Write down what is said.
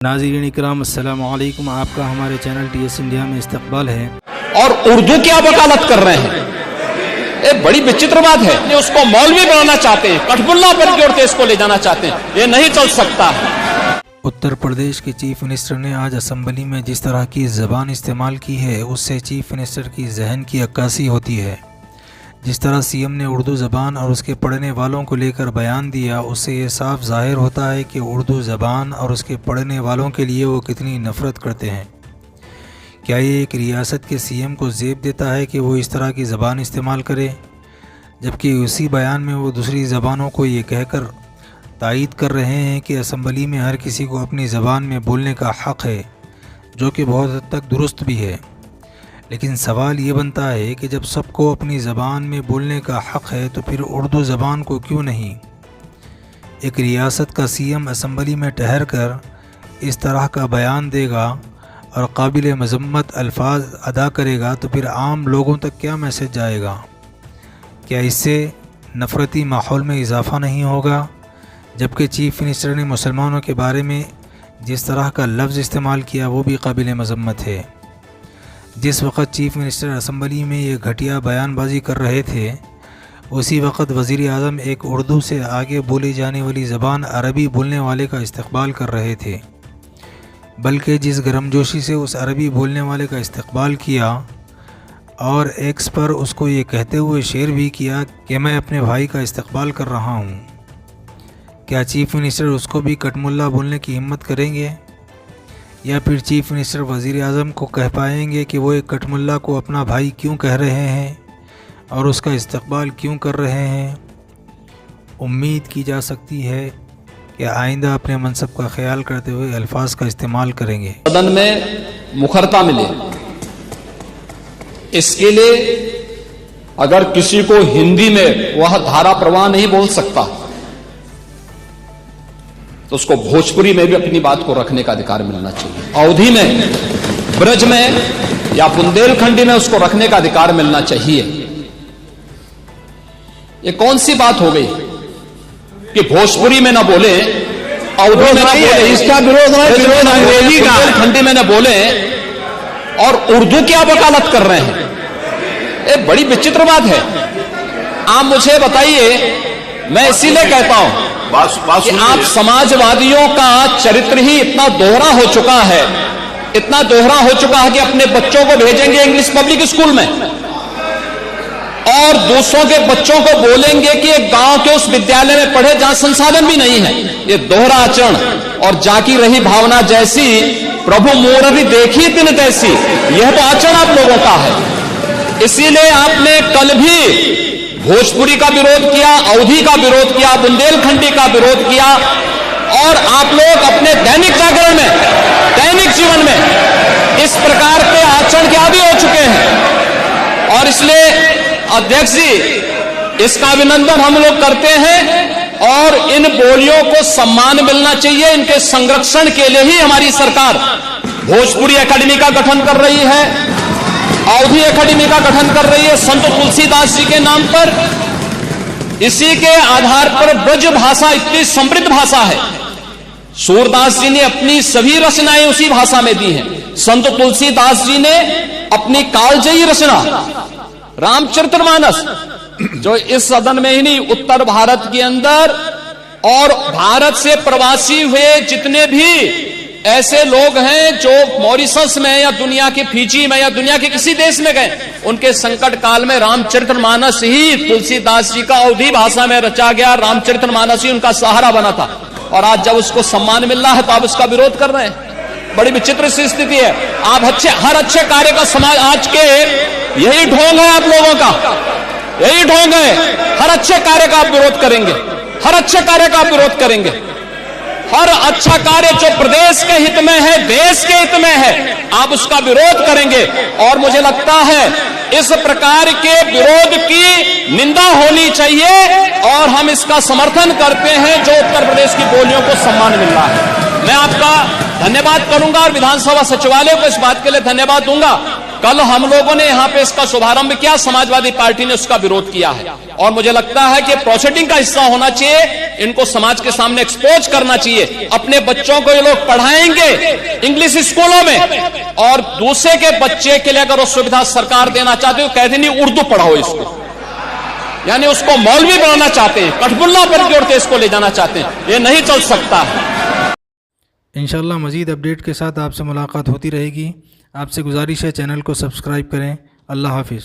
नाज़रीन इकराम अस्सलामु अलैकुम। आपका हमारे चैनल TS इंडिया में इस्तकबाल है। और उर्दू क्या वकालत कर रहे हैं, ये बड़ी विचित्र बात है। ये उसको मौलवी बनाना चाहते हैं, कठपुल्ला पर की ओर इसको ले जाना चाहते हैं, ये नहीं चल सकता है। उत्तर प्रदेश के चीफ मिनिस्टर ने आज असम्बली में जिस तरह की ज़बान इस्तेमाल की है उससे चीफ मिनिस्टर की जहन की अक्कासी होती है। जिस तरह CM ने उर्दू ज़बान और उसके पढ़ने वालों को लेकर बयान दिया, उससे ये साफ ज़ाहिर होता है कि उर्दू ज़बान और उसके पढ़ने वालों के लिए वो कितनी नफ़रत करते हैं। क्या ये एक रियासत के CM को ज़ेब देता है कि वो इस तरह की ज़बान इस्तेमाल करे, जबकि उसी बयान में वो दूसरी ज़बानों को ये कहकर तायीद कर रहे हैं कि असम्बली में हर किसी को अपनी ज़बान में बोलने का हक़ है, जो कि बहुत हद तक दुरुस्त भी है। लेकिन सवाल ये बनता है कि जब सबको अपनी ज़बान में बोलने का हक़ है तो फिर उर्दू ज़बान को क्यों नहीं? एक रियासत का CM असम्बली में ठहर कर इस तरह का बयान देगा और काबिल मज़म्मत अल्फाज अदा करेगा तो फिर आम लोगों तक क्या मैसेज जाएगा? क्या इससे नफ़रती माहौल में इजाफ़ा नहीं होगा? जबकि चीफ मिनिस्टर ने मुसलमानों के बारे में जिस तरह का लफ्ज़ इस्तेमाल किया वो भी काबिल मज़म्मत है। जिस वक़्त चीफ मिनिस्टर असम्बली में ये घटिया बयानबाजी कर रहे थे, उसी वक़्त वज़ीर आज़म एक उर्दू से आगे बोली जाने वाली ज़बान अरबी बोलने वाले का इस्तक़बाल कर रहे थे। बल्कि जिस गर्मजोशी से उस अरबी बोलने वाले का इस्तक़बाल किया और एक्स पर उसको ये कहते हुए शेयर भी किया कि मैं अपने भाई का इस्तक़बाल कर रहा हूँ, क्या चीफ मिनिस्टर उसको भी कटमुल्ला बोलने की हिम्मत करेंगे? या फिर चीफ मिनिस्टर वज़ीर आज़म को कह पाएंगे कि वो एक कटमुल्ला को अपना भाई क्यों कह रहे हैं और उसका इस्तक़बाल क्यों कर रहे हैं? उम्मीद की जा सकती है कि आइंदा अपने मनसब का ख्याल करते हुए अल्फाज का इस्तेमाल करेंगे। सदन में मुखरता मिले, इसके लिए अगर किसी को हिंदी में वह धारा प्रवाह नहीं बोल सकता तो उसको भोजपुरी में भी अपनी बात को रखने का अधिकार मिलना चाहिए। अवधी में, ब्रज में या बुंदेलखंडी में उसको रखने का अधिकार मिलना चाहिए। ये कौन सी बात हो गई कि भोजपुरी में ना बोले, अवधी में ना बोले, इसका विरोध अंग्रेजी का, बुंदेलखंडी में ना बोले और उर्दू क्या वकालत कर रहे हैं? ये बड़ी विचित्र बात है। आप मुझे बताइए, मैं इसीलिए कहता हूं कि आप समाजवादियों का चरित्र ही इतना दोहरा हो चुका है, इतना दोहरा हो चुका है कि अपने बच्चों को भेजेंगे इंग्लिश पब्लिक स्कूल में और दूसरों के बच्चों को बोलेंगे कि एक गांव के उस विद्यालय में पढ़े जहां संसाधन भी नहीं है। ये दोहरा आचरण और जाकी रही भावना जैसी प्रभु मोररी देखी दिन तैसी, यह तो आचरण आप लोगों का है। इसीलिए आपने कल भी भोजपुरी का विरोध किया, अवधी का विरोध किया, बुंदेलखंडी का विरोध किया और आप लोग अपने दैनिक जागरण में, दैनिक जीवन में इस प्रकार के आचरण के आदी हो चुके हैं। और इसलिए अध्यक्ष जी, इसका अभिनंदन हम लोग करते हैं और इन बोलियों को सम्मान मिलना चाहिए। इनके संरक्षण के लिए ही हमारी सरकार भोजपुरी एकेडमी का गठन कर रही है, अवधी एकेडमी का गठन कर रही है संत तुलसीदास जी के नाम पर। इसी के आधार पर ब्रज भाषा इतनी समृद्ध भाषा है। सूरदास जी ने अपनी सभी रचनाएं उसी भाषा में दी हैं। संत तुलसीदास जी ने अपनी कालजयी रचना रामचरितमानस, जो इस सदन में ही नहीं, उत्तर भारत के अंदर और भारत से प्रवासी हुए जितने भी ऐसे लोग हैं जो मॉरिशस में या दुनिया के फिजी में या दुनिया के किसी देश में गए, उनके संकट काल में रामचरितमानस ही तुलसीदास जी का अवधी भाषा में रचा गया, रामचरितमानस ही उनका सहारा बना था। और आज जब उसको सम्मान मिल रहा है तो आप उसका विरोध कर रहे हैं। बड़ी विचित्र सी स्थिति है। आप हर अच्छे कार्य का समाज, आज के यही ढोंग है आप लोगों का, यही ढोंग है। हर अच्छे कार्य का आप विरोध करेंगे, हर अच्छे कार्य का आप विरोध करेंगे। हर अच्छा कार्य जो प्रदेश के हित में है, देश के हित में है, आप उसका विरोध करेंगे। और मुझे लगता है इस प्रकार के विरोध की निंदा होनी चाहिए और हम इसका समर्थन करते हैं जो उत्तर प्रदेश की बोलियों को सम्मान मिल रहा है। मैं आपका धन्यवाद करूंगा और विधानसभा सचिवालय को इस बात के लिए धन्यवाद दूंगा कल हम लोगों ने यहां पे इसका शुभारंभ किया, समाजवादी पार्टी ने उसका विरोध किया है और मुझे लगता है कि प्रोसीडिंग का हिस्सा होना चाहिए, इनको समाज के सामने एक्सपोज करना चाहिए। अपने बच्चों को ये लोग पढ़ाएंगे इंग्लिश स्कूलों में और दूसरे के बच्चे के लिए अगर वो सुविधा सरकार देना चाहते हो, कहते नहीं उर्दू पढ़ाओ इसको, यानी उसको मौलवी बनाना चाहते हैं, कठपुल्ला पर की ओर इसको ले जाना चाहते हैं। ये नहीं चल सकता है। इंशाल्लाह मज़ीद अपडेट के साथ आपसे मुलाकात होती रहेगी। आपसे गुजारिश है चैनल को सब्सक्राइब करें। अल्लाह हाफिज़।